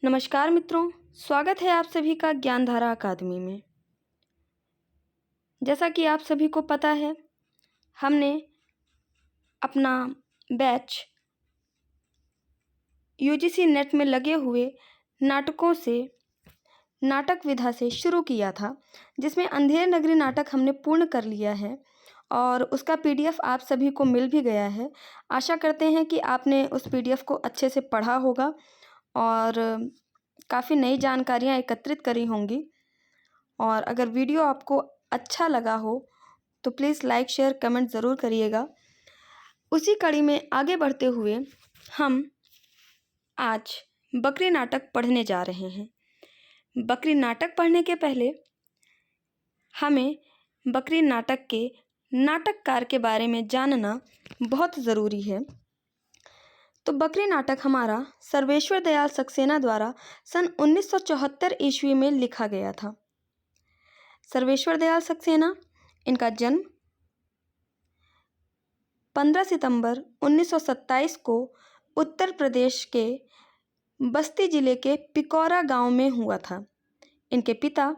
नमस्कार मित्रों, स्वागत है आप सभी का ज्ञानधारा अकादमी में। जैसा कि आप सभी को पता है, हमने अपना बैच यूजीसी नेट में लगे हुए नाटकों से नाटक विधा से शुरू किया था, जिसमें अंधेर नगरी नाटक हमने पूर्ण कर लिया है और उसका पीडीएफ आप सभी को मिल भी गया है। आशा करते हैं कि आपने उस पीडीएफ को अच्छे से पढ़ा होगा और काफ़ी नई जानकारियाँ एकत्रित करी होंगी। और अगर वीडियो आपको अच्छा लगा हो तो प्लीज़ लाइक शेयर कमेंट ज़रूर करिएगा। उसी कड़ी में आगे बढ़ते हुए हम आज बकरी नाटक पढ़ने जा रहे हैं। बकरी नाटक पढ़ने के पहले हमें बकरी नाटक के नाटककार के बारे में जानना बहुत ज़रूरी है। तो बकरी नाटक हमारा सर्वेश्वर दयाल सक्सेना द्वारा सन 1974 ईस्वी में लिखा गया था। सर्वेश्वर दयाल सक्सेना, इनका जन्म 15 सितंबर 1927 को उत्तर प्रदेश के बस्ती जिले के पिकौरा गांव में हुआ था। इनके पिता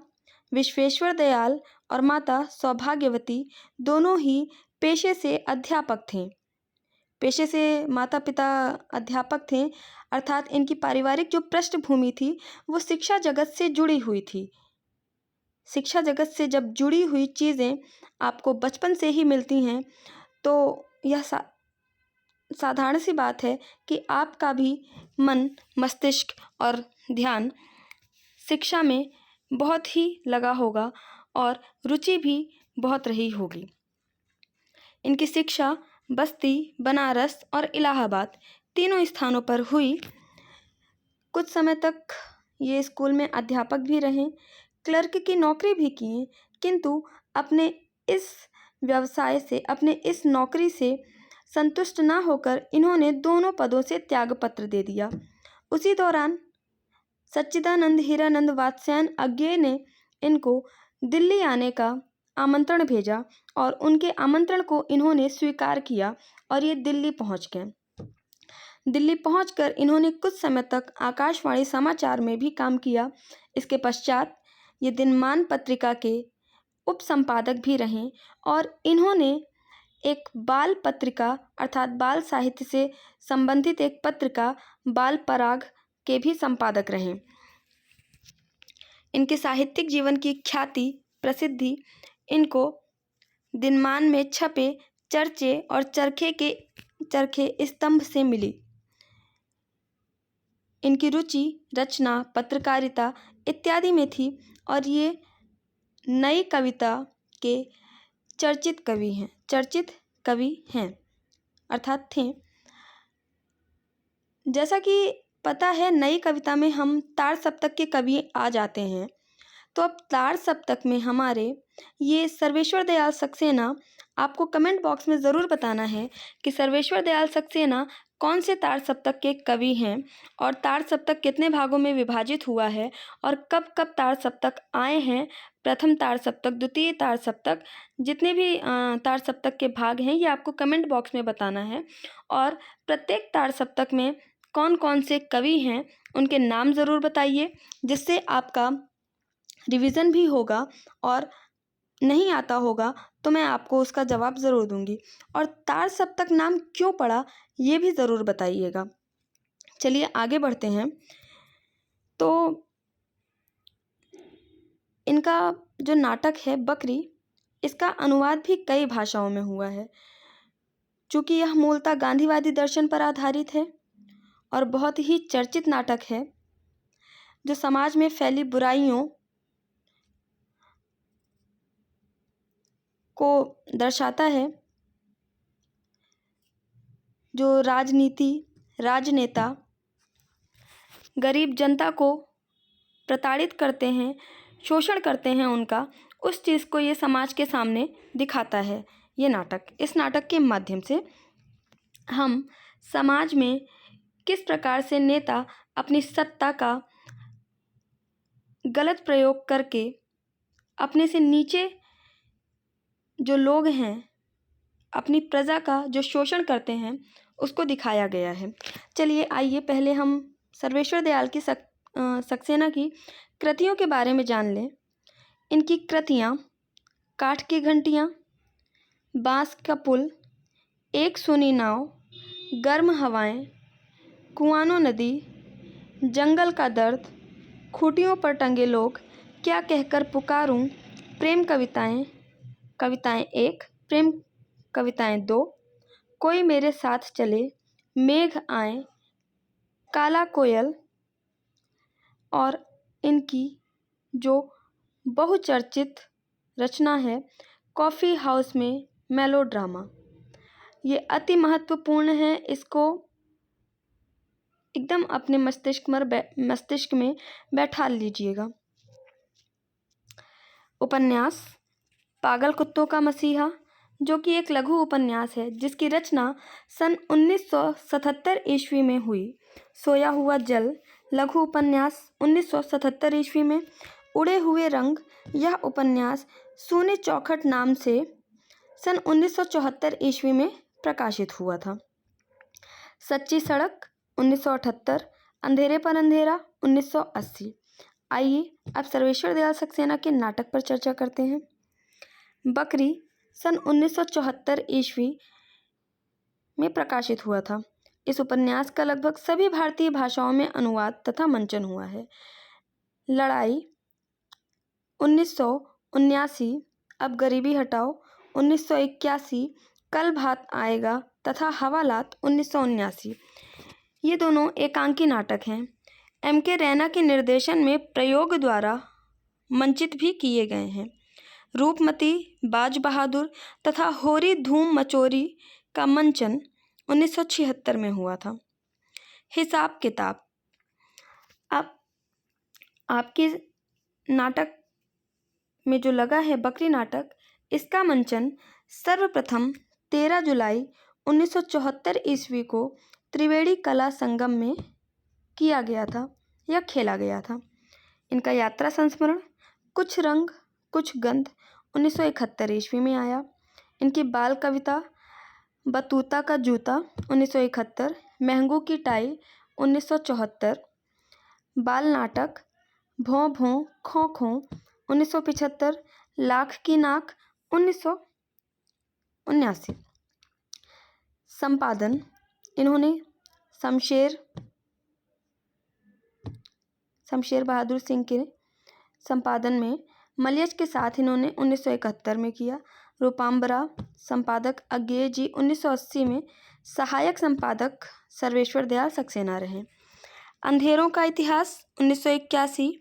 विश्वेश्वर दयाल और माता सौभाग्यवती दोनों ही पेशे से अध्यापक थे। पेशे से माता पिता अध्यापक थे, अर्थात इनकी पारिवारिक जो पृष्ठभूमि थी वो शिक्षा जगत से जुड़ी हुई थी। शिक्षा जगत से जब जुड़ी हुई चीज़ें आपको बचपन से ही मिलती हैं तो यह साधारण सी बात है कि आपका भी मन, मस्तिष्क और ध्यान शिक्षा में बहुत ही लगा होगा और रुचि भी बहुत रही होगी। इनकी शिक्षा बस्ती, बनारस और इलाहाबाद तीनों स्थानों पर हुई। कुछ समय तक ये स्कूल में अध्यापक भी रहे, क्लर्क की नौकरी भी किए, किंतु अपने इस व्यवसाय से, अपने इस नौकरी से संतुष्ट ना होकर इन्होंने दोनों पदों से त्यागपत्र दे दिया। उसी दौरान सच्चिदानंद हीरानंद वात्स्यायन अज्ञेय ने इनको दिल्ली आने का आमंत्रण भेजा और उनके आमंत्रण को इन्होंने स्वीकार किया और ये दिल्ली पहुंच गए। दिल्ली पहुंचकर इन्होंने कुछ समय तक आकाशवाणी समाचार में भी काम किया। इसके पश्चात ये दिनमान पत्रिका के उप संपादक भी रहे और इन्होंने एक बाल पत्रिका अर्थात बाल साहित्य से संबंधित एक पत्रिका बाल पराग के भी संपादक रहे। इनके साहित्यिक जीवन की ख्याति, प्रसिद्धि इनको दिनमान में छपे चर्चे और चरखे स्तंभ से मिली। इनकी रुचि रचना, पत्रकारिता इत्यादि में थी और ये नई कविता के चर्चित कवि हैं अर्थात थे। जैसा कि पता है, नई कविता में हम तार सप्तक के कवि आ जाते हैं। तो अब तार सप्तक में हमारे ये सर्वेश्वर दयाल सक्सेना, आपको कमेंट बॉक्स में ज़रूर बताना है कि सर्वेश्वर दयाल सक्सेना कौन से तार सप्तक के कवि हैं और तार सप्तक कितने भागों में विभाजित हुआ है और कब कब तार सप्तक आए हैं। प्रथम तार सप्तक, द्वितीय तार सप्तक, जितने भी तार सप्तक के भाग हैं ये आपको कमेंट बॉक्स में बताना है। और प्रत्येक तार सप्तक में कौन कौन से कवि हैं उनके नाम ज़रूर बताइए, जिससे आपका रिवीजन भी होगा और नहीं आता होगा तो मैं आपको उसका जवाब ज़रूर दूंगी। और तार सप्तक नाम क्यों पड़ा ये भी ज़रूर बताइएगा। चलिए आगे बढ़ते हैं। तो इनका जो नाटक है बकरी, इसका अनुवाद भी कई भाषाओं में हुआ है। चूँकि यह मूलतः गांधीवादी दर्शन पर आधारित है और बहुत ही चर्चित नाटक है जो समाज में फैली बुराइयों को दर्शाता है। जो राजनेता गरीब जनता को प्रताड़ित करते हैं, शोषण करते हैं उनका, उस चीज़ को ये समाज के सामने दिखाता है ये नाटक। इस नाटक के माध्यम से हम समाज में किस प्रकार से नेता अपनी सत्ता का गलत प्रयोग करके अपने से नीचे जो लोग हैं, अपनी प्रजा का जो शोषण करते हैं, उसको दिखाया गया है। चलिए आइए पहले हम सर्वेश्वर दयाल की सक्सेना की कृतियों के बारे में जान लें। इनकी कृतियाँ काठ की घंटियाँ, बाँस का पुल, एक सूनी नाव, गर्म हवाएं, कुआनो नदी, जंगल का दर्द, खूंटियों पर टंगे लोग, क्या कहकर पुकारूं, प्रेम कविताएं, कविताएं 1, प्रेम कविताएं 2, कोई मेरे साथ चले, मेघ आए, काला कोयल, और इनकी जो बहुचर्चित रचना है कॉफ़ी हाउस में मेलोड्रामा, ये अति महत्वपूर्ण है। इसको एकदम अपने मस्तिष्क में बैठा लीजिएगा। उपन्यास पागल कुत्तों का मसीहा, जो कि एक लघु उपन्यास है जिसकी रचना सन 1977 ईस्वी में हुई। सोया हुआ जल लघु उपन्यास 1977 ईस्वी में। उड़े हुए रंग, यह उपन्यास सूने चौखट नाम से सन 1974 ईस्वी में प्रकाशित हुआ था। सच्ची सड़क 1978, अंधेरे पर अंधेरा 1980। आइए अब सर्वेश्वर दयाल सक्सेना के नाटक पर चर्चा करते हैं। बकरी सन 1974 ईस्वी में प्रकाशित हुआ था। इस उपन्यास का लगभग सभी भारतीय भाषाओं में अनुवाद तथा मंचन हुआ है। लड़ाई 1979, अब गरीबी हटाओ 1981, कल भात आएगा तथा हवालात 1979। ये दोनों एकांकी नाटक हैं। M.K. रैना के निर्देशन में प्रयोग द्वारा मंचित भी किए गए हैं। रूपमती, बाज बहादुर तथा होरी धूम मचोरी का मंचन 1976 में हुआ था। हिसाब किताब, अब आपके नाटक में जो लगा है बकरी नाटक, इसका मंचन सर्वप्रथम 13 जुलाई 1974 ईस्वी को त्रिवेणी कला संगम में किया गया था या खेला गया था। इनका यात्रा संस्मरण कुछ रंग कुछ गंध 1971 ईस्वी में आया। इनकी बाल कविता बतूता का जूता 1971, महंगू की टाई 1974, बाल नाटक भों भों खों खों 1975, लाख की नाक 1979। संपादन इन्होंने शमशेर बहादुर सिंह के संपादन में मलियज के साथ इन्होंने 1971 में किया। रूपाम्बरा संपादक अज्ञेय जी 1980 में, सहायक संपादक सर्वेश्वर दयाल सक्सेना रहे। अंधेरों का इतिहास 1981,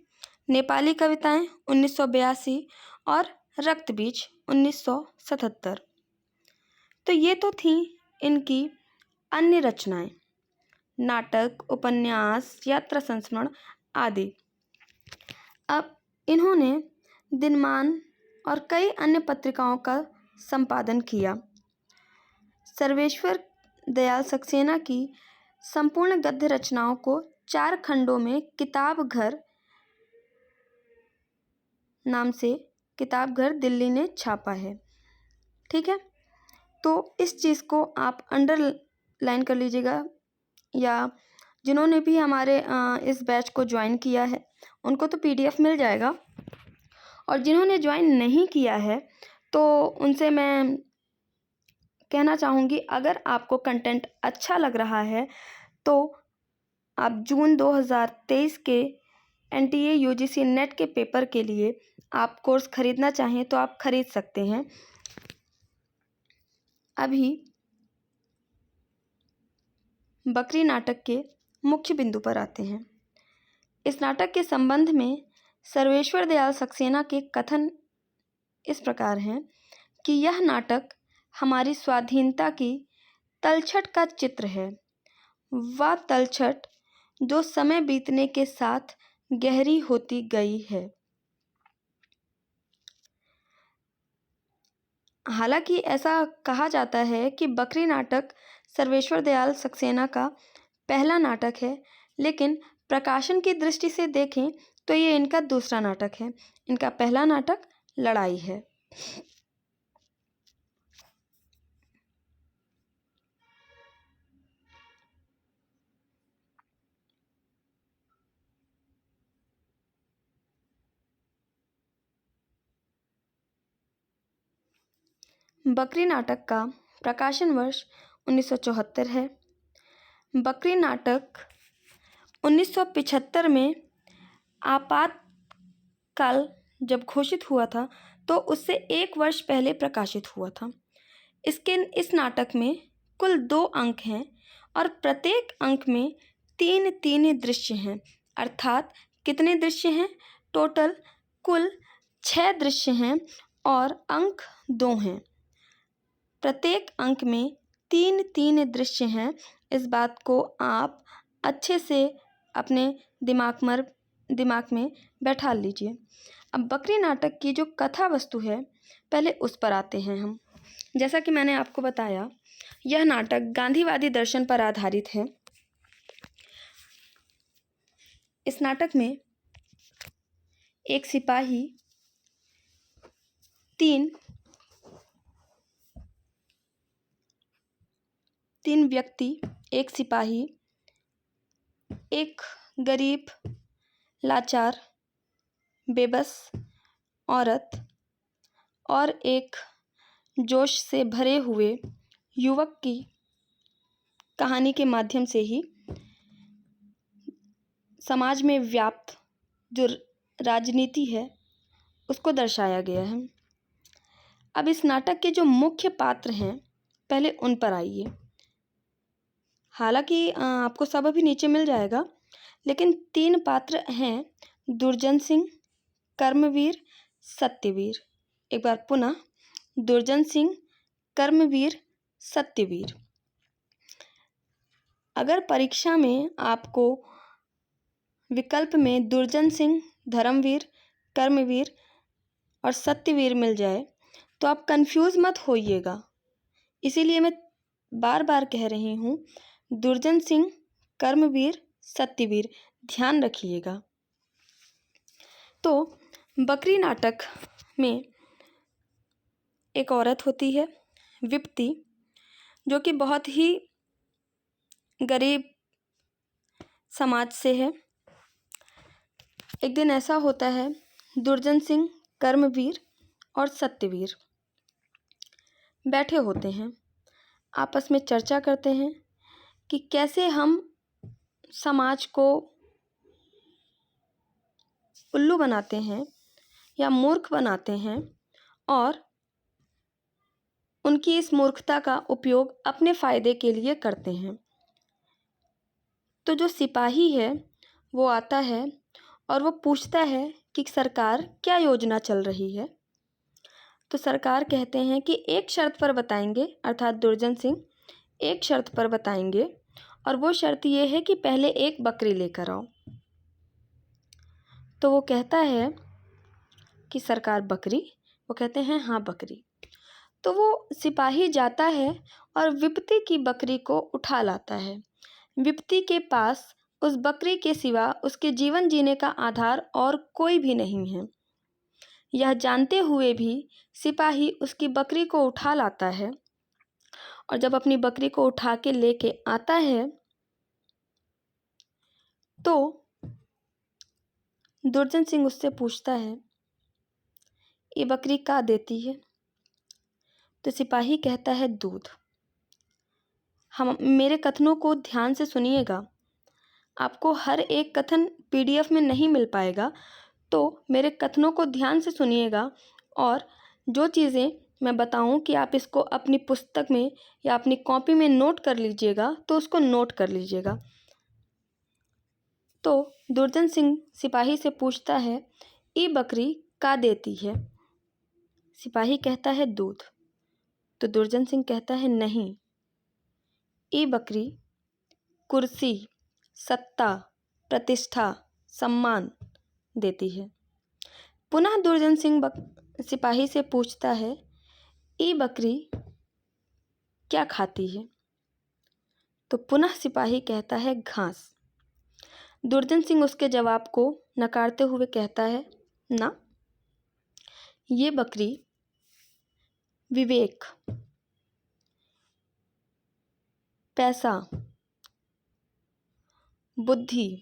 नेपाली कविताएं 1982 और रक्त बीज 1977। तो ये तो थी इनकी अन्य रचनाएं, नाटक, उपन्यास, यात्रा संस्मरण आदि। अब इन्होंने दिनमान और कई अन्य पत्रिकाओं का संपादन किया। सर्वेश्वर दयाल सक्सेना की संपूर्ण गद्य रचनाओं को 4 खंडों में किताब घर नाम से किताब घर दिल्ली ने छापा है। ठीक है, तो इस चीज़ को आप अंडरलाइन कर लीजिएगा, या जिन्होंने भी हमारे इस बैच को ज्वाइन किया है उनको तो PDF मिल जाएगा, और जिन्होंने ज्वाइन नहीं किया है तो उनसे मैं कहना चाहूँगी, अगर आपको कंटेंट अच्छा लग रहा है तो आप जून 2023 के NTA UGC नेट के पेपर के लिए आप कोर्स खरीदना चाहें तो आप खरीद सकते हैं। अभी बकरी नाटक के मुख्य बिंदु पर आते हैं। इस नाटक के संबंध में सर्वेश्वर दयाल सक्सेना के कथन इस प्रकार हैं कि यह नाटक हमारी स्वाधीनता की तलछट का चित्र है, वह तलछट जो समय बीतने के साथ गहरी होती गई है। हालांकि ऐसा कहा जाता है कि बकरी नाटक सर्वेश्वर दयाल सक्सेना का पहला नाटक है, लेकिन प्रकाशन की दृष्टि से देखें तो ये इनका दूसरा नाटक है। इनका पहला नाटक लड़ाई है। बकरी नाटक का प्रकाशन वर्ष 1974 है। बकरी नाटक 1975 में आपातकाल जब घोषित हुआ था तो उससे 1 वर्ष पहले प्रकाशित हुआ था। इस नाटक में कुल 2 अंक हैं और प्रत्येक अंक में 3 दृश्य हैं। अर्थात कितने दृश्य हैं? टोटल कुल 6 दृश्य हैं और अंक 2 हैं। प्रत्येक अंक में 3 दृश्य हैं। इस बात को आप अच्छे से अपने दिमाग में बैठा लीजिए। अब बकरी नाटक की जो कथा वस्तु है, पहले उस पर आते हैं हम। जैसा कि मैंने आपको बताया, यह नाटक गांधीवादी दर्शन पर आधारित है। इस नाटक में एक सिपाही तीन व्यक्ति, एक सिपाही, एक गरीब, लाचार, बेबस औरत और एक जोश से भरे हुए युवक की कहानी के माध्यम से ही समाज में व्याप्त जो राजनीति है उसको दर्शाया गया है। अब इस नाटक के जो मुख्य पात्र हैं, पहले उन पर आइए। हालांकि आपको सब अभी नीचे मिल जाएगा, लेकिन 3 पात्र हैं: दुर्जन सिंह, कर्मवीर, सत्यवीर। एक बार पुनः, दुर्जन सिंह, कर्मवीर, सत्यवीर। अगर परीक्षा में आपको विकल्प में दुर्जन सिंह, धर्मवीर, कर्मवीर और सत्यवीर मिल जाए तो आप कंफ्यूज मत होइएगा। इसीलिए मैं बार बार कह रही हूँ, दुर्जन सिंह, कर्मवीर, सत्यवीर, ध्यान रखिएगा। तो बकरी नाटक में एक औरत होती है, विपत्ति, जो कि बहुत ही गरीब समाज से है। एक दिन ऐसा होता है, दुर्जन सिंह, कर्मवीर और सत्यवीर बैठे होते हैं, आपस में चर्चा करते हैं कि कैसे हम समाज को उल्लू बनाते हैं या मूर्ख बनाते हैं और उनकी इस मूर्खता का उपयोग अपने फायदे के लिए करते हैं। तो जो सिपाही है वो आता है और वो पूछता है कि सरकार क्या योजना चल रही है। तो सरकार कहते हैं कि एक शर्त पर बताएंगे, अर्थात दुर्जन सिंह एक शर्त पर बताएंगे और वो शर्त ये है कि पहले एक बकरी लेकर आओ। तो वो कहता है कि सरकार बकरी? वो कहते हैं हाँ बकरी। तो वो सिपाही जाता है और विपत्ति की बकरी को उठा लाता है। विपत्ति के पास उस बकरी के सिवा उसके जीवन जीने का आधार और कोई भी नहीं है। यह जानते हुए भी सिपाही उसकी बकरी को उठा लाता है और जब अपनी बकरी को उठा के लेके आता है तो दुर्जन सिंह उससे पूछता है, ये बकरी क्या देती है? तो सिपाही कहता है, दूध। हम मेरे कथनों को ध्यान से सुनिएगा। आपको हर एक कथन PDF में नहीं मिल पाएगा, तो मेरे कथनों को ध्यान से सुनिएगा और जो चीज़ें मैं बताऊं कि आप इसको अपनी पुस्तक में या अपनी कॉपी में नोट कर लीजिएगा, तो उसको नोट कर लीजिएगा। तो दुर्जन सिंह सिपाही से पूछता है, ये बकरी क्या देती है? सिपाही कहता है, दूध। तो दुर्जन सिंह कहता है, नहीं, ये बकरी कुर्सी, सत्ता, प्रतिष्ठा, सम्मान देती है। पुनः दुर्जन सिंह सिपाही से पूछता है, ये बकरी क्या खाती है? तो पुनः सिपाही कहता है, घास। दुर्जन सिंह उसके जवाब को नकारते हुए कहता है, ना, ये बकरी विवेक, पैसा, बुद्धि,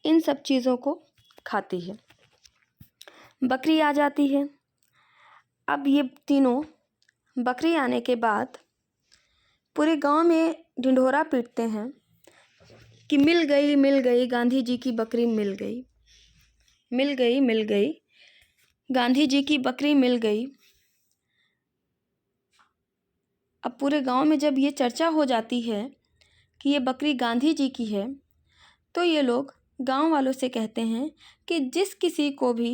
इन सब चीज़ों को खाती है। बकरी आ जाती है। अब ये तीनों बकरी आने के बाद पूरे गांव में ढिंढोरा पीटते हैं कि मिल गई गांधी जी की बकरी मिल गई, मिल गई गांधी जी की बकरी मिल गई। अब पूरे गांव में जब ये चर्चा हो जाती है कि ये बकरी गांधी जी की है, तो ये लोग गांव वालों से कहते हैं कि जिस किसी को भी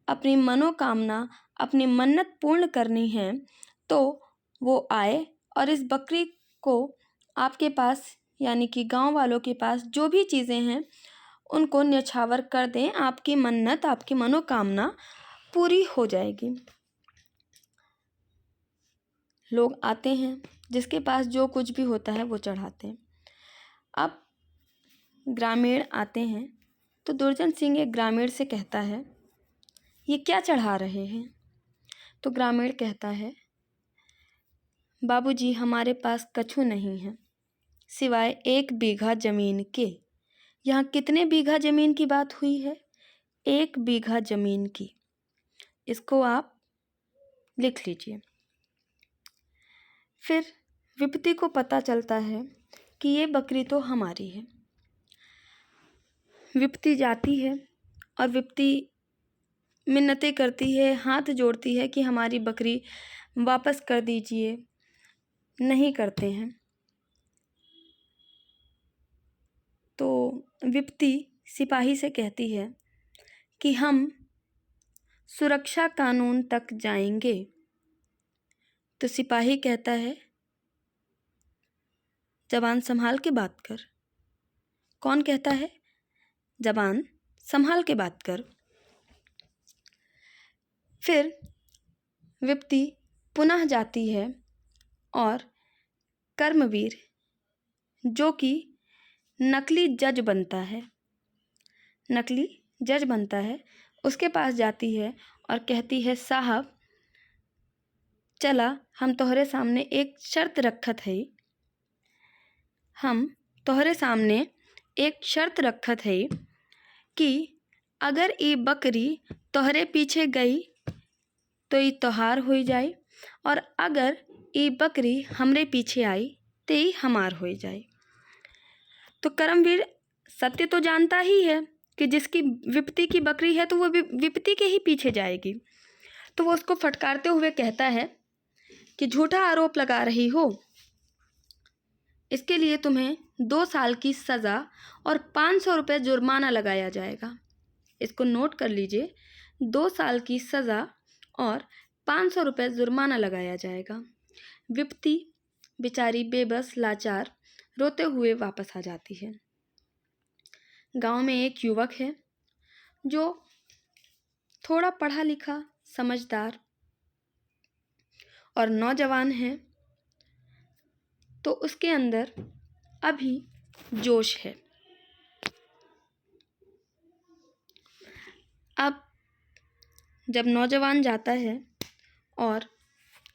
अपनी मनोकामना, अपनी मन्नत पूर्ण करनी है तो वो आए और इस बकरी को आपके पास यानी कि गांव वालों के पास जो भी चीज़ें हैं उनको न्यौछावर कर दें, आपकी मन्नत, आपकी मनोकामना पूरी हो जाएगी। लोग आते हैं, जिसके पास जो कुछ भी होता है वो चढ़ाते हैं। अब ग्रामीण आते हैं तो दुर्जन सिंह एक ग्रामीण से कहता है, ये क्या चढ़ा रहे हैं? तो ग्रामीण कहता है, बाबूजी हमारे पास कछु नहीं है सिवाय 1 बीघा जमीन के। यहाँ कितने बीघा जमीन की बात हुई है? 1 बीघा जमीन की। इसको आप लिख लीजिए। फिर विपत्ति को पता चलता है कि ये बकरी तो हमारी है। विपत्ति जाती है और विपत्ति मिन्नतें करती है, हाथ जोड़ती है कि हमारी बकरी वापस कर दीजिए। नहीं करते हैं तो विपत्ति सिपाही से कहती है कि हम सुरक्षा कानून तक जाएंगे। तो सिपाही कहता है, जबान संभाल के बात कर। कौन कहता है? जबान संभाल के बात कर। फिर विपत्ति पुनः जाती है और कर्मवीर जो कि नकली जज बनता है उसके पास जाती है और कहती है, साहब चला हम तोहरे सामने एक शर्त रखत है। हम तोहरे सामने एक शर्त रखत है कि अगर ये बकरी तोहरे पीछे गई तो ये तोहार हो जाए और अगर ये बकरी हमरे पीछे आई तो ये हमार हो जाए। तो कर्मवीर सत्य तो जानता ही है कि जिसकी विपत्ति की बकरी है तो वो विपत्ति के ही पीछे जाएगी। तो वो उसको फटकारते हुए कहता है कि झूठा आरोप लगा रही हो, इसके लिए तुम्हें 2 साल की सज़ा और 500 रुपये जुर्माना लगाया जाएगा। इसको नोट कर लीजिए, 2 साल की सज़ा और 500 रुपये जुर्माना लगाया जाएगा। विपत्ति बेचारी बेबस लाचार रोते हुए वापस आ जाती है। गांव में एक युवक है जो थोड़ा पढ़ा लिखा, समझदार और नौजवान है, तो उसके अंदर अभी जोश है। अब जब नौजवान जाता है और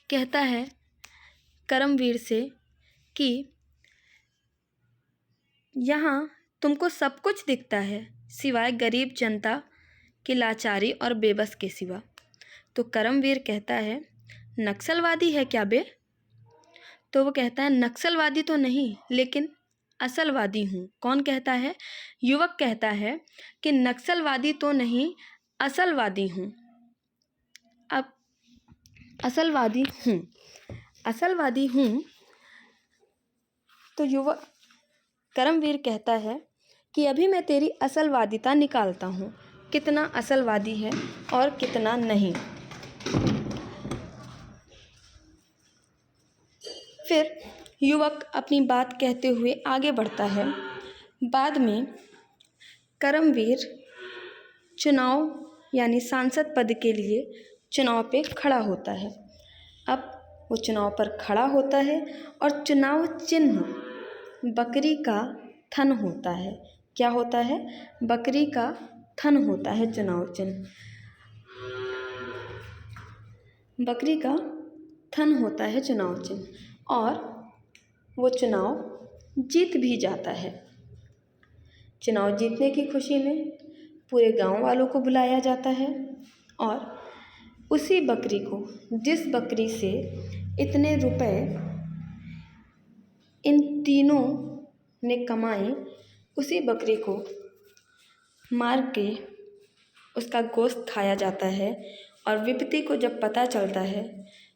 कहता है कर्मवीर से कि यहाँ तुमको सब कुछ दिखता है सिवाय गरीब जनता की लाचारी और बेबस के सिवा। तो कर्मवीर कहता है, नक्सलवादी है क्या बे? तो वो कहता है, नक्सलवादी तो नहीं लेकिन असलवादी हूँ। कौन कहता है? युवक कहता है कि नक्सलवादी तो नहीं, असलवादी हूँ। अब असलवादी हूँ तो युवक कर्मवीर कहता है कि अभी मैं तेरी असलवादिता निकालता हूँ, कितना असलवादी है और कितना नहीं। फिर युवक अपनी बात कहते हुए आगे बढ़ता है। बाद में कर्मवीर चुनाव यानी सांसद पद के लिए चुनाव पे खड़ा होता है। अब वो चुनाव पर खड़ा होता है और चुनाव चिन्ह बकरी का थन होता है। क्या होता है? बकरी का थन होता है चुनाव चिन्ह। बकरी का थन होता है चुनाव चिन्ह और वो चुनाव जीत भी जाता है। चुनाव जीतने की खुशी में पूरे गांव वालों को बुलाया जाता है और उसी बकरी को, जिस बकरी से इतने रुपए इन तीनों ने कमाए, उसी बकरी को मार के उसका गोश्त खाया जाता है। और विपत्ति को जब पता चलता है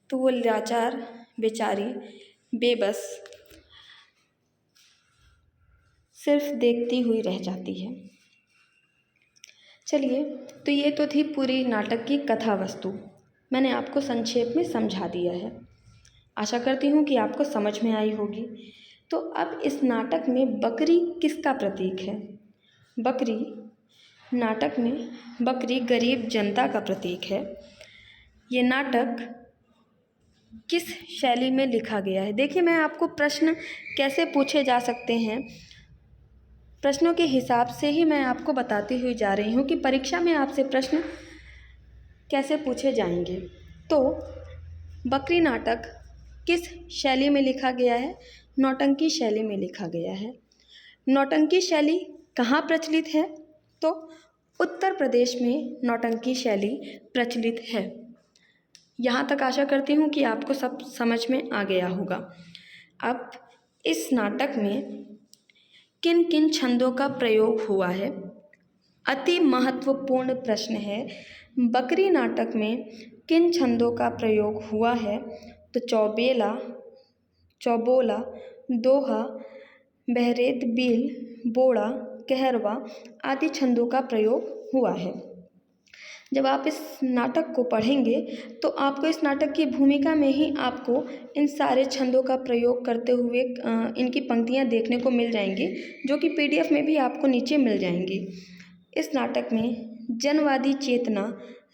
तो वो लाचार बेचारी बेबस सिर्फ देखती हुई रह जाती है। चलिए, तो ये तो थी पूरी नाटक की कथा वस्तु। मैंने आपको संक्षेप में समझा दिया है। आशा करती हूँ कि आपको समझ में आई होगी। तो अब इस नाटक में बकरी किसका प्रतीक है? बकरी, नाटक में बकरी गरीब जनता का प्रतीक है। ये नाटक किस शैली में लिखा गया है? देखिए, मैं आपको प्रश्न कैसे पूछे जा सकते हैं, प्रश्नों के हिसाब से ही मैं आपको बताती हुई जा रही हूँ कि परीक्षा में आपसे प्रश्न कैसे पूछे जाएंगे। तो बकरी नाटक किस शैली में लिखा गया है? नौटंकी शैली में लिखा गया है। नौटंकी शैली कहाँ प्रचलित है? तो उत्तर प्रदेश में नौटंकी शैली प्रचलित है। यहाँ तक आशा करती हूँ कि आपको सब समझ में आ गया होगा। अब इस नाटक में किन किन छंदों का प्रयोग हुआ है? अति महत्वपूर्ण प्रश्न है। बकरी नाटक में किन छंदों का प्रयोग हुआ है? तो चौबेला, चौबोला, दोहा, बहरेत बील, बोड़ा, कहरवा आदि छंदों का प्रयोग हुआ है। जब आप इस नाटक को पढ़ेंगे तो आपको इस नाटक की भूमिका में ही आपको इन सारे छंदों का प्रयोग करते हुए इनकी पंक्तियाँ देखने को मिल जाएंगी, जो कि PDF में भी आपको नीचे मिल जाएंगी। इस नाटक में जनवादी चेतना,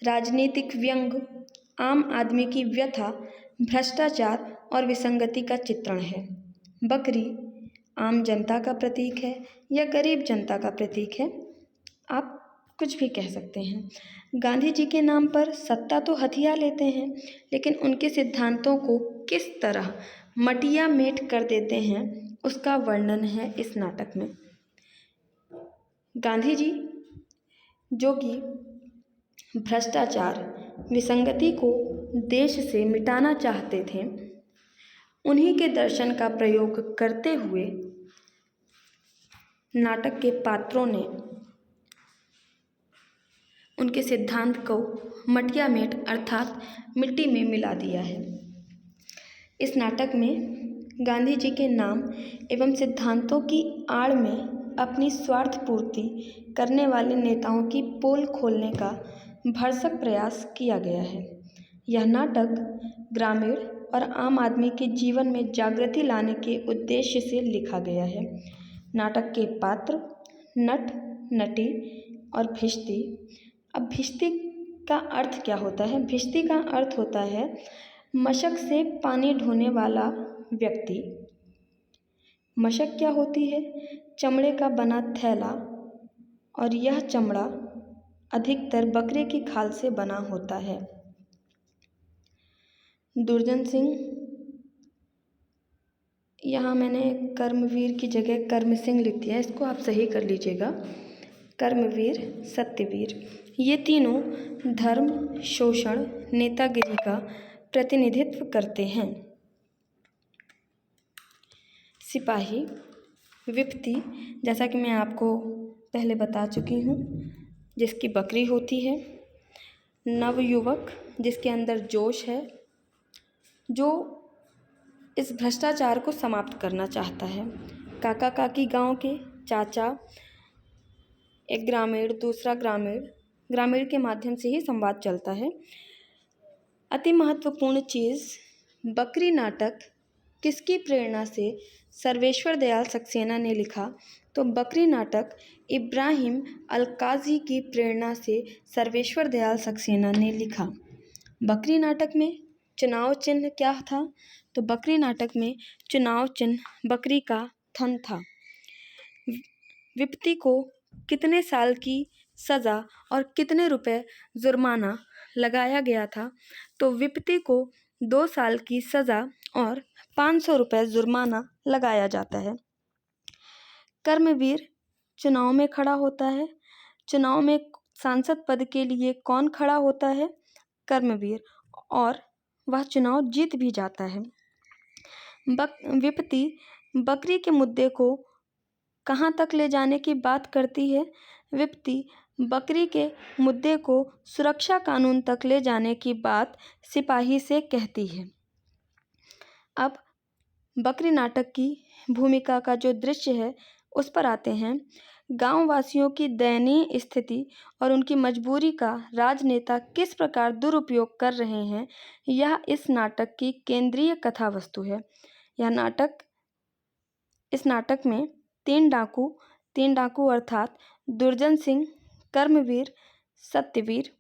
राजनीतिक व्यंग, आम आदमी की व्यथा, भ्रष्टाचार और विसंगति का चित्रण है। बकरी आम जनता का प्रतीक है या गरीब जनता का प्रतीक है, आप कुछ भी कह सकते हैं। गांधी जी के नाम पर सत्ता तो हथिया लेते हैं, लेकिन उनके सिद्धांतों को किस तरह मटिया मेट कर देते हैं, उसका वर्णन है इस नाटक में। गांधी जी जो कि भ्रष्टाचार, विसंगति को देश से मिटाना चाहते थे, उन्हीं के दर्शन का प्रयोग करते हुए नाटक के पात्रों ने उनके सिद्धांत को मटिया मेट अर्थात मिट्टी में मिला दिया है। इस नाटक में गांधी जी के नाम एवं सिद्धांतों की आड़ में अपनी स्वार्थ पूर्ति करने वाले नेताओं की पोल खोलने का भरसक प्रयास किया गया है। यह नाटक ग्रामीण और आम आदमी के जीवन में जागृति लाने के उद्देश्य से लिखा गया है। नाटक के पात्र, नट, नटी और भिश्ती। अब भिश्ती का अर्थ क्या होता है? भिश्ती का अर्थ होता है मशक से पानी ढोने वाला व्यक्ति। मशक क्या होती है? चमड़े का बना थैला, और यह चमड़ा अधिकतर बकरे की खाल से बना होता है। दुर्जन सिंह, यहाँ मैंने कर्मवीर की जगह कर्म सिंह लिख दिया, इसको आप सही कर लीजिएगा। कर्मवीर, सत्यवीर, ये तीनों धर्म, शोषण, नेतागिरी का प्रतिनिधित्व करते हैं। सिपाही, विपत्ति, जैसा कि मैं आपको पहले बता चुकी हूँ, जिसकी बकरी होती है। नवयुवक, जिसके अंदर जोश है, जो इस भ्रष्टाचार को समाप्त करना चाहता है। काका काकी, गांव के चाचा, एक ग्रामीण, दूसरा ग्रामीण, ग्रामीण के माध्यम से ही संवाद चलता है। अति महत्वपूर्ण चीज़, बकरी नाटक किसकी प्रेरणा से सर्वेश्वर दयाल सक्सेना ने लिखा? तो बकरी नाटक इब्राहिम अल-काज़ी की प्रेरणा से सर्वेश्वर दयाल सक्सेना ने लिखा। बकरी नाटक में चुनाव चिन्ह क्या था? तो बकरी नाटक में चुनाव चिन्ह बकरी का थन था। विपत्ति को कितने साल की सज़ा और कितने रुपए जुर्माना लगाया गया था? तो विपत्ति को 2 साल की सज़ा और 500 रुपये जुर्माना लगाया जाता है। कर्मवीर चुनाव में खड़ा होता है। चुनाव में सांसद पद के लिए कौन खड़ा होता है? कर्मवीर और वह चुनाव जीत भी जाता है। विपत्ति बकरी के मुद्दे को कहाँ तक ले जाने की बात करती है? विपत्ति बकरी के मुद्दे को सुरक्षा कानून तक ले जाने की बात सिपाही से कहती है। अब बकरी नाटक की भूमिका का जो दृश्य है उस पर आते हैं। गांव वासियों की दयनीय स्थिति और उनकी मजबूरी का राजनेता किस प्रकार दुरुपयोग कर रहे हैं, यह इस नाटक की केंद्रीय कथा वस्तु है। इस नाटक में तीन डाकू अर्थात दुर्जन सिंह, कर्मवीर, सत्यवीर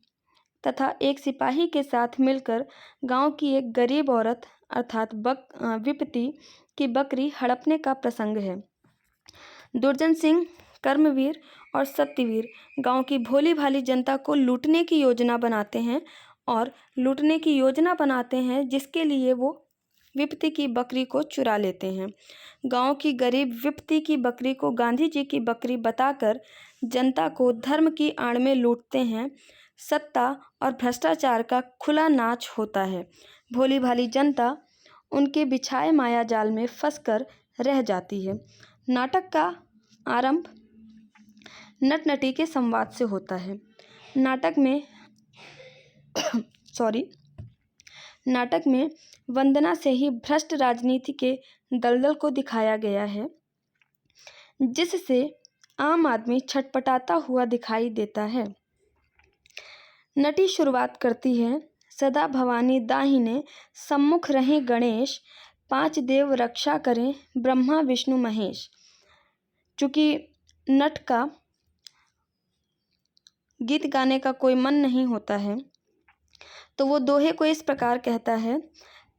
तथा एक सिपाही के साथ मिलकर गांव की एक गरीब औरत अर्थात विपत्ति की बकरी हड़पने का प्रसंग है। दुर्जन सिंह, कर्मवीर और सत्यवीर गांव की भोली भाली जनता को लूटने की योजना बनाते हैं जिसके लिए वो विपत्ति की बकरी को चुरा लेते हैं। गांव की गरीब विपत्ति की बकरी को गांधी जी की बकरी बताकर जनता को धर्म की आड़ में लूटते हैं। सत्ता और भ्रष्टाचार का खुला नाच होता है। भोली भाली जनता उनके बिछाए माया जाल में फंसकर रह जाती है। नाटक का आरंभ नट नटी के संवाद से होता है। नाटक में वंदना से ही भ्रष्ट राजनीति के दलदल को दिखाया गया है, जिससे आम आदमी छटपटाता हुआ दिखाई देता है। नटी शुरुआत करती है, सदा भवानी दाहिने सम्मुख रहे गणेश, पांच देव रक्षा करें ब्रह्मा विष्णु महेश। चूँकि नट का गीत गाने का कोई मन नहीं होता है तो वो दोहे को इस प्रकार कहता है।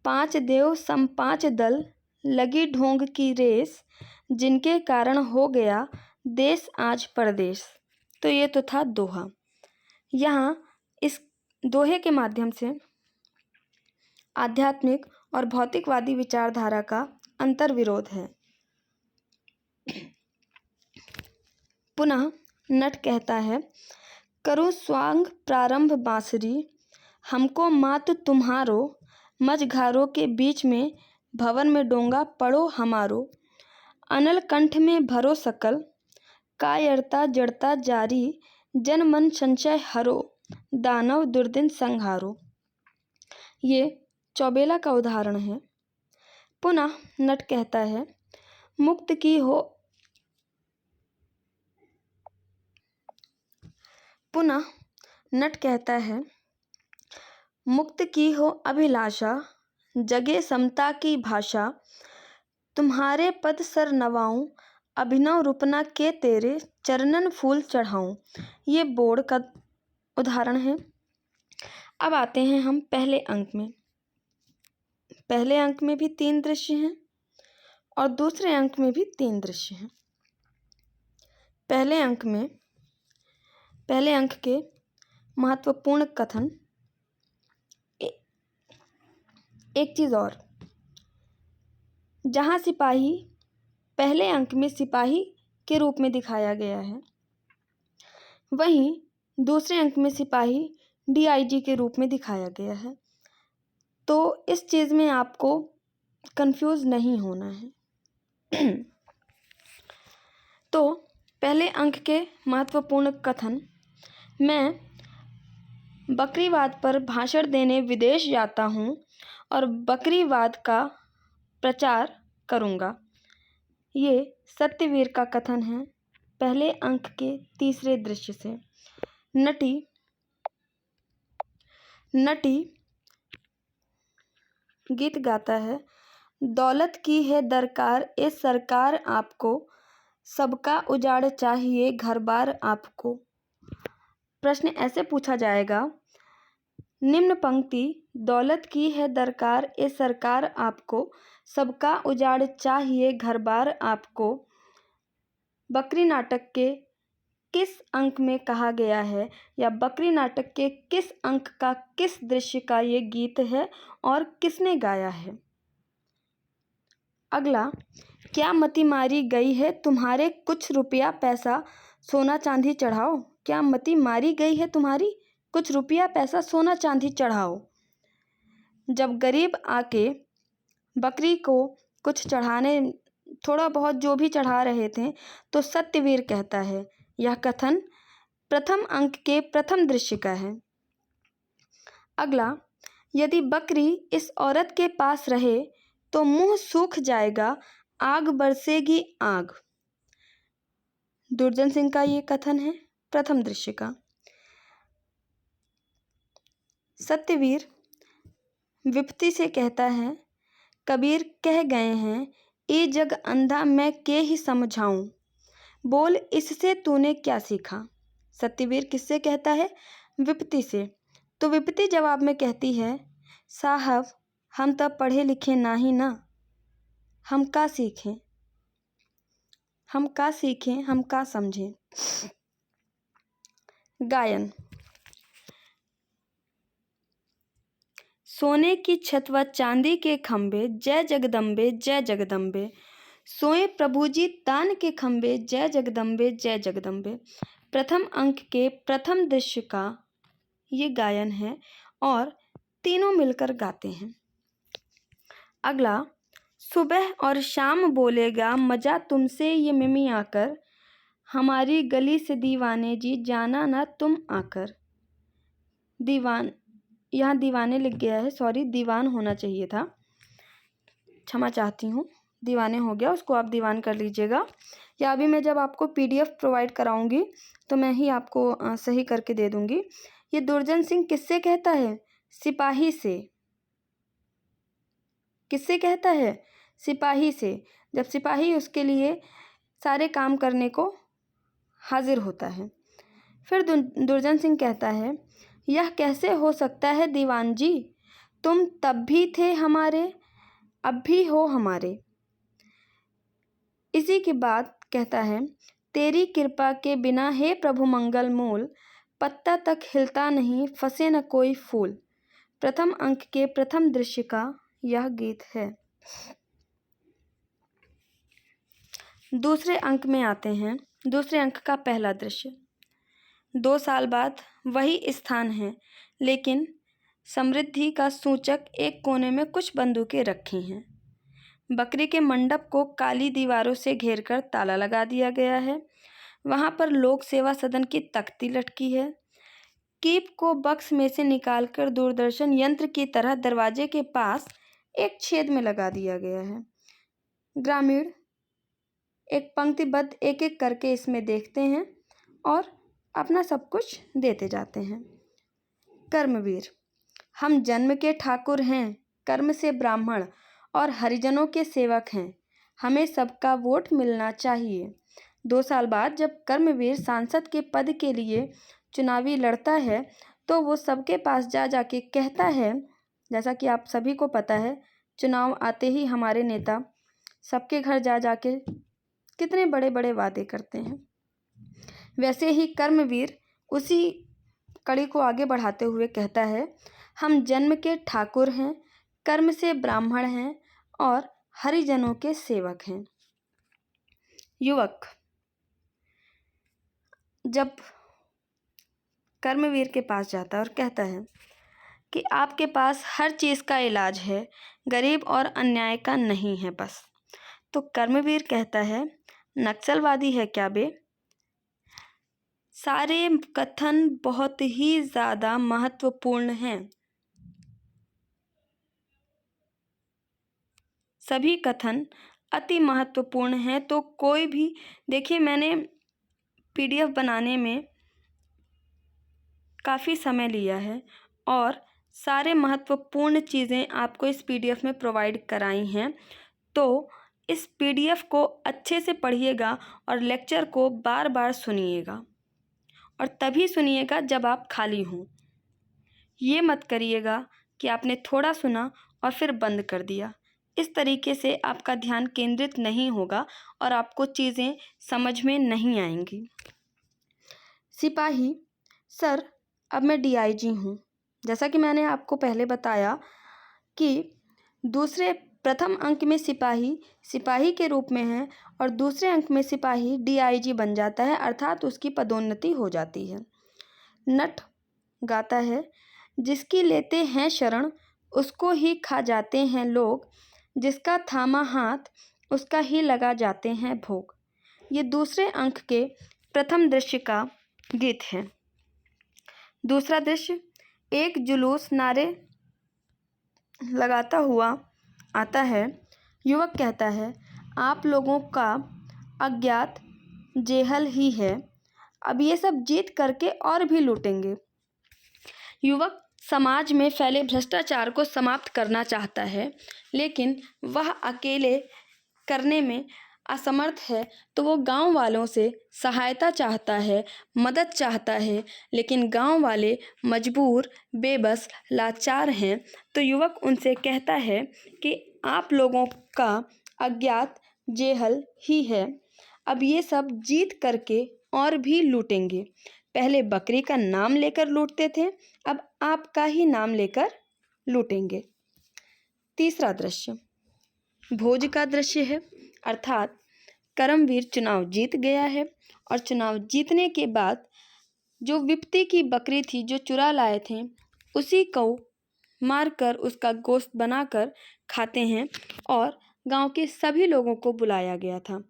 पांच देव सम पांच दल, लगी ढोंग की रेस, जिनके कारण हो गया देश आज परदेश। तो ये तो था दोहा। यहाँ इस दोहे के माध्यम से आध्यात्मिक और भौतिकवादी विचारधारा का अंतर्विरोध है। पुनः नट कहता है, करूँ स्वांग प्रारंभ बांसुरी, हमको मात तुम्हारो, मझघारों के बीच में भवन में डोंगा पड़ो हमारो, अनल कंठ में भरो सकल, कायरता जड़ता जारी, जन मन संशय हरो, दानव दुर्दिन संहारो। ये चौबेला का उदाहरण है। पुनः नट कहता है, मुक्त की हो अभिलाषा, जगे समता की भाषा, तुम्हारे पद सर नवाऊं, अभिनव रूपना के तेरे चरणन फूल चढ़ाऊं। ये बोर्ड का उदाहरण है। अब आते हैं हम पहले अंक में। पहले अंक में भी 3 दृश्य हैं और दूसरे अंक में भी 3 दृश्य हैं। पहले अंक के महत्वपूर्ण कथन। एक चीज़ और, जहाँ सिपाही पहले अंक में सिपाही के रूप में दिखाया गया है, वहीं दूसरे अंक में सिपाही DIG के रूप में दिखाया गया है। तो इस चीज़ में आपको कंफ्यूज नहीं होना है। तो पहले अंक के महत्वपूर्ण कथन। मैं बकरीवाद पर भाषण देने विदेश जाता हूँ और बकरीवाद का प्रचार करूँगा। ये सत्यवीर का कथन है पहले अंक के तीसरे दृश्य से। नटी गीत गाता है, दौलत की है दरकार ए सरकार आपको, सबका उजाड़ चाहिए घर बार आपको। प्रश्न ऐसे पूछा जाएगा, निम्न पंक्ति दौलत की है दरकार ए सरकार आपको, सबका उजाड़ चाहिए घर बार आपको, बकरी नाटक के किस अंक में कहा गया है, या बकरी नाटक के किस अंक का किस दृश्य का ये गीत है और किसने गाया है। अगला, क्या मति मारी गई है तुम्हारे, कुछ रुपया पैसा सोना चांदी चढ़ाओ। क्या मति मारी गई है तुम्हारी, कुछ रुपया पैसा सोना चांदी चढ़ाओ। जब गरीब आके बकरी को कुछ चढ़ाने, थोड़ा बहुत जो भी चढ़ा रहे थे, तो सत्यवीर कहता है, यह कथन प्रथम अंक के प्रथम दृश्य का है। अगला, यदि बकरी इस औरत के पास रहे तो मुंह सूख जाएगा, आग बरसेगी आग। दुर्जन सिंह का ये कथन है प्रथम दृश्य का। सत्यवीर विपत्ति से कहता है, कबीर कह गए हैं, ए जग अंधा मैं के ही समझाऊं, बोल इससे तूने क्या सीखा। सत्यवीर किससे कहता है? विपत्ति से। तो विपत्ति जवाब में कहती है, साहब हम तब पढ़े लिखे ना ही ना, हम का सीखें, हम का सीखें, हम का समझें। गायन। सोने की छत व चांदी के खंबे, जय जगदम्बे जय जगदम्बे। सोए प्रभु जी तान के खंबे, जय जगदम्बे जय जगदम्बे। प्रथम अंक के प्रथम दृश्य का ये गायन है और तीनों मिलकर गाते हैं। अगला, सुबह और शाम बोलेगा मजा तुमसे ये मिमी आकर, हमारी गली से दीवाने जी जाना ना तुम आकर। दीवान, यहाँ दीवाने लिख गया है, सॉरी दीवान होना चाहिए था, क्षमा चाहती हूँ, दीवाने हो गया, उसको आप दीवान कर लीजिएगा, या अभी मैं जब आपको PDF प्रोवाइड कराऊंगी तो मैं ही आपको सही करके दे दूंगी। ये दुर्जन सिंह किससे कहता है? सिपाही से। किससे कहता है? सिपाही से। जब सिपाही उसके लिए सारे काम करने को हाजिर होता है। फिर दुर्जन सिंह कहता है, यह कैसे हो सकता है दीवान जी, तुम तब भी थे हमारे, अब भी हो हमारे। इसी के बाद कहता है, तेरी कृपा के बिना हे प्रभु मंगल मूल, पत्ता तक हिलता नहीं, फंसे न कोई फूल। प्रथम अंक के प्रथम दृश्य का यह गीत है। दूसरे अंक में आते हैं। दूसरे अंक का पहला दृश्य। 2 साल बाद वही स्थान है, लेकिन समृद्धि का सूचक एक कोने में कुछ बंदूकें रखी हैं। बकरी के मंडप को काली दीवारों से घेरकर ताला लगा दिया गया है। वहां पर लोक सेवा सदन की तख्ती लटकी है। कीप को बक्स में से निकालकर दूरदर्शन यंत्र की तरह दरवाजे के पास एक छेद में लगा दिया गया है। ग्रामीण एक पंक्तिबद्ध एक एक करके इसमें देखते हैं और अपना सब कुछ देते जाते हैं। कर्मवीर, हम जन्म के ठाकुर हैं, कर्म से ब्राह्मण और हरिजनों के सेवक हैं, हमें सबका वोट मिलना चाहिए। 2 साल बाद जब कर्मवीर सांसद के पद के लिए चुनावी लड़ता है तो वो सबके पास जा जाके कहता है, जैसा कि आप सभी को पता है, चुनाव आते ही हमारे नेता सबके घर जा जाके कितने बड़े बड़े वादे करते हैं। वैसे ही कर्मवीर उसी कड़ी को आगे बढ़ाते हुए कहता है, हम जन्म के ठाकुर हैं, कर्म से ब्राह्मण हैं और हरिजनों के सेवक हैं। युवक जब कर्मवीर के पास जाता है और कहता है कि आपके पास हर चीज़ का इलाज है, गरीब और अन्याय का नहीं है बस। तो कर्मवीर कहता है, नक्सलवादी है क्या बे? सारे कथन बहुत ही ज़्यादा महत्वपूर्ण हैं। सभी कथन अति महत्वपूर्ण हैं। तो कोई भी देखिए, मैंने PDF बनाने में काफ़ी समय लिया है और सारे महत्वपूर्ण चीज़ें आपको इस PDF में प्रोवाइड कराई हैं। तो इस PDF को अच्छे से पढ़िएगा और लेक्चर को बार बार सुनिएगा, और तभी सुनिएगा जब आप खाली हों। ये मत करिएगा कि आपने थोड़ा सुना और फिर बंद कर दिया। इस तरीके से आपका ध्यान केंद्रित नहीं होगा और आपको चीज़ें समझ में नहीं आएंगी। सिपाही, सर अब मैं DIG हूँ। जैसा कि मैंने आपको पहले बताया कि प्रथम अंक में सिपाही के रूप में है और दूसरे अंक में सिपाही DIG बन जाता है, अर्थात उसकी पदोन्नति हो जाती है। नट गाता है, जिसकी लेते हैं शरण उसको ही खा जाते हैं लोग, जिसका थामा हाथ उसका ही लगा जाते हैं भोग। ये दूसरे अंक के प्रथम दृश्य का गीत है। दूसरा दृश्य, एक जुलूस नारे लगाता हुआ आता है। युवक कहता है, आप लोगों का अज्ञात जेहल ही है, अब ये सब जीत करके और भी लूटेंगे। युवक समाज में फैले भ्रष्टाचार को समाप्त करना चाहता है, लेकिन वह अकेले करने में असमर्थ है, तो वो गांव वालों से सहायता चाहता है, मदद चाहता है, लेकिन गांव वाले मजबूर, बेबस, लाचार हैं। तो युवक उनसे कहता है कि आप लोगों का अज्ञात जेहल ही है, अब ये सब जीत करके और भी लूटेंगे। पहले बकरी का नाम लेकर लूटते थे, अब आपका ही नाम लेकर लूटेंगे। तीसरा दृश्य भोज का दृश्य है, अर्थात करमवीर चुनाव जीत गया है और चुनाव जीतने के बाद जो विपत्ति की बकरी थी जो चुरा लाए थे, उसी को मारकर उसका गोश्त बनाकर खाते हैं और गांव के सभी लोगों को बुलाया गया था।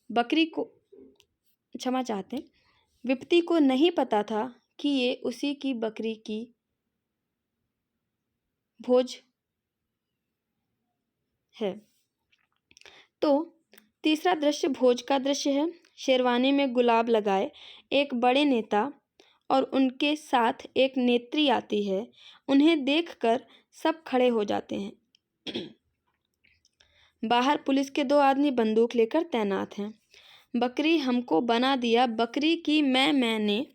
बकरी को क्षमा चाहते हैं, विपत्ति को नहीं पता था कि ये उसी की बकरी की भोज है। तो तीसरा दृश्य भोज का दृश्य है। शेरवानी में गुलाब लगाए एक बड़े नेता और उनके साथ एक नेत्री आती है। उन्हें देखकर सब खड़े हो जाते हैं। बाहर पुलिस के 2 आदमी बंदूक लेकर तैनात हैं। बकरी हमको बना दिया, बकरी की मैंने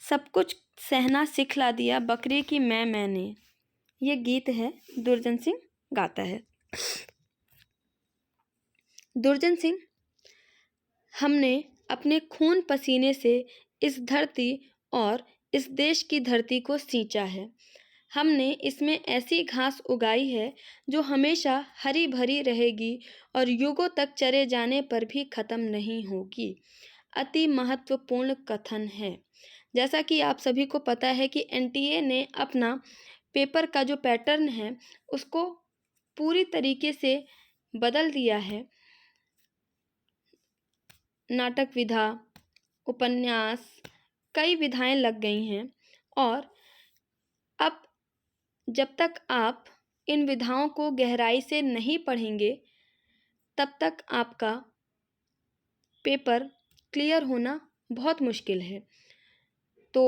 सब कुछ सहना सिखला दिया, बकरी की मैंने। ये गीत है, दुर्जन सिंह गाता है। दुर्जन सिंह, हमने अपने खून पसीने से इस धरती और इस देश की धरती को सींचा है। हमने इसमें ऐसी घास उगाई है जो हमेशा हरी भरी रहेगी और युगों तक चरे जाने पर भी खत्म नहीं होगी। अति महत्वपूर्ण कथन है। जैसा कि आप सभी को पता है कि एनटीए ने अपना पेपर का जो पैटर्न है उसको पूरी तरीके से बदल दिया है। नाटक विधा, उपन्यास, कई विधाएं लग गई हैं और अब जब तक आप इन विधाओं को गहराई से नहीं पढ़ेंगे तब तक आपका पेपर क्लियर होना बहुत मुश्किल है। तो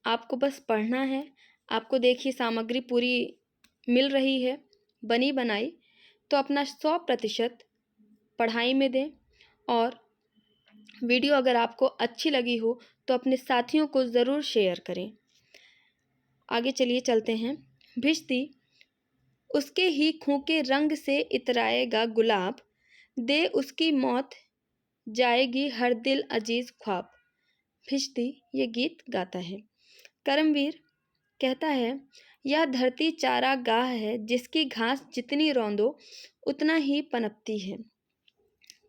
आपको बस पढ़ना है। आपको देखिए सामग्री पूरी मिल रही है बनी बनाई, तो अपना 100% पढ़ाई में दें और वीडियो अगर आपको अच्छी लगी हो तो अपने साथियों को ज़रूर शेयर करें। आगे चलिए चलते हैं। भिश्ती उसके ही खूं के रंग से इतराएगा गुलाब, दे उसकी मौत जाएगी हर दिल अजीज ख्वाब। भिश्ती ये गीत गाता है। करमवीर कहता है, यह धरती चारागाह है, जिसकी घास जितनी रौंदो उतना ही पनपती है।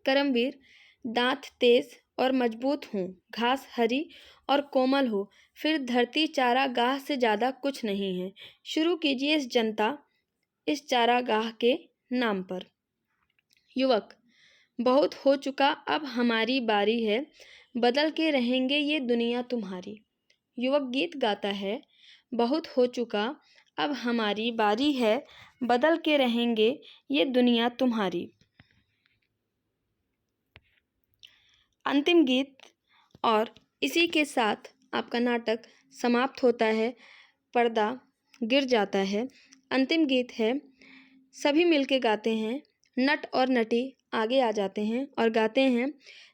करमवीर, दांत तेज और मजबूत हों, घास हरी और कोमल हो, फिर धरती चारागाह से ज़्यादा कुछ नहीं है। शुरू कीजिए इस जनता इस चारागाह के नाम पर। युवक, बहुत हो चुका अब हमारी बारी है, बदल के रहेंगे ये दुनिया तुम्हारी। युवक गीत गाता है, बहुत हो चुका अब हमारी बारी है, बदल के रहेंगे ये दुनिया तुम्हारी। अंतिम गीत और इसी के साथ आपका नाटक समाप्त होता है, पर्दा गिर जाता है। अंतिम गीत है, सभी मिलके गाते हैं। नट और नटी आगे आ जाते हैं और गाते हैं,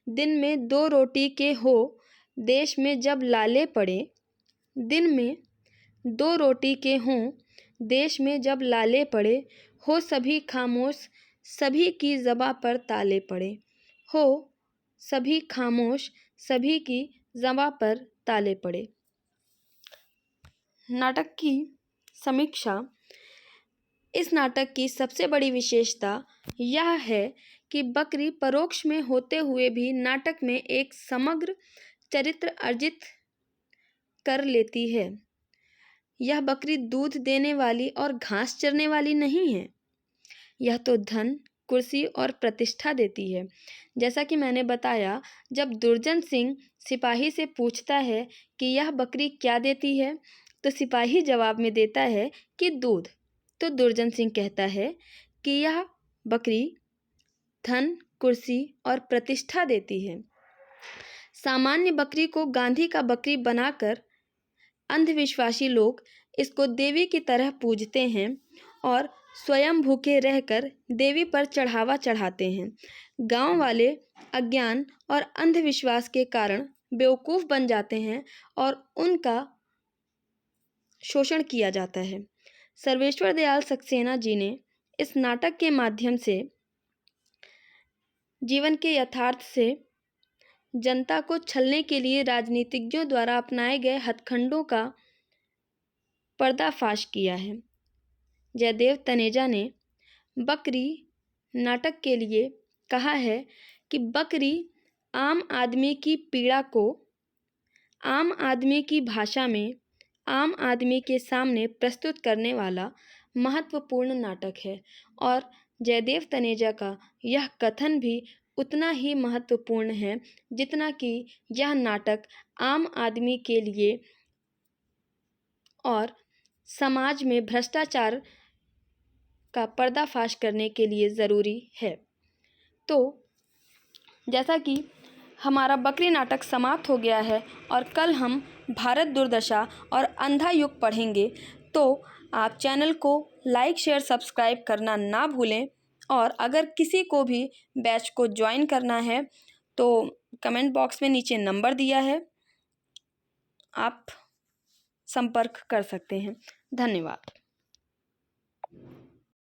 दिन में 2 रोटी के हो, देश में जब लाले पड़े। दिन में 2 रोटी के हों, देश में जब लाले पड़े, हो सभी खामोश, सभी की ज़बां पर ताले पड़े। हो सभी खामोश, सभी की ज़बां पर ताले पड़े। नाटक की समीक्षा। इस नाटक की सबसे बड़ी विशेषता यह है कि बकरी परोक्ष में होते हुए भी नाटक में एक समग्र चरित्र अर्जित कर लेती है। यह बकरी दूध देने वाली और घास चरने वाली नहीं है। यह तो धन, कुर्सी और प्रतिष्ठा देती है। जैसा कि मैंने बताया, जब दुर्जन सिंह सिपाही से पूछता है कि यह बकरी क्या देती है, तो सिपाही जवाब में देता है कि दूध। तो दुर्जन सिंह कहता है कि यह बकरी धन, कुर्सी और प्रतिष्ठा देती है। सामान्य बकरी को गांधी का बकरी बनाकर अंधविश्वासी लोग इसको देवी की तरह पूजते हैं और स्वयं भूखे रहकर देवी पर चढ़ावा चढ़ाते हैं। गांव वाले अज्ञान और अंधविश्वास के कारण बेवकूफ़ बन जाते हैं और उनका शोषण किया जाता है। सर्वेश्वर दयाल सक्सेना जी ने इस नाटक के माध्यम से जीवन के यथार्थ से जनता को छलने के लिए राजनीतिज्ञों द्वारा अपनाए गए हथकंडों का पर्दाफाश किया है। जयदेव तनेजा ने बकरी नाटक के लिए कहा है कि बकरी आम आदमी की पीड़ा को आम आदमी की भाषा में आम आदमी के सामने प्रस्तुत करने वाला महत्वपूर्ण नाटक है और जयदेव तनेजा का यह कथन भी उतना ही महत्वपूर्ण है जितना कि यह नाटक आम आदमी के लिए और समाज में भ्रष्टाचार का पर्दाफाश करने के लिए ज़रूरी है। तो जैसा कि हमारा बकरी नाटक समाप्त हो गया है और कल हम भारत दुर्दशा और अंधा युग पढ़ेंगे, तो आप चैनल को लाइक, शेयर, सब्सक्राइब करना ना भूलें। और अगर किसी को भी बैच को ज्वाइन करना है तो कमेंट बॉक्स में नीचे नंबर दिया है, आप संपर्क कर सकते हैं। धन्यवाद।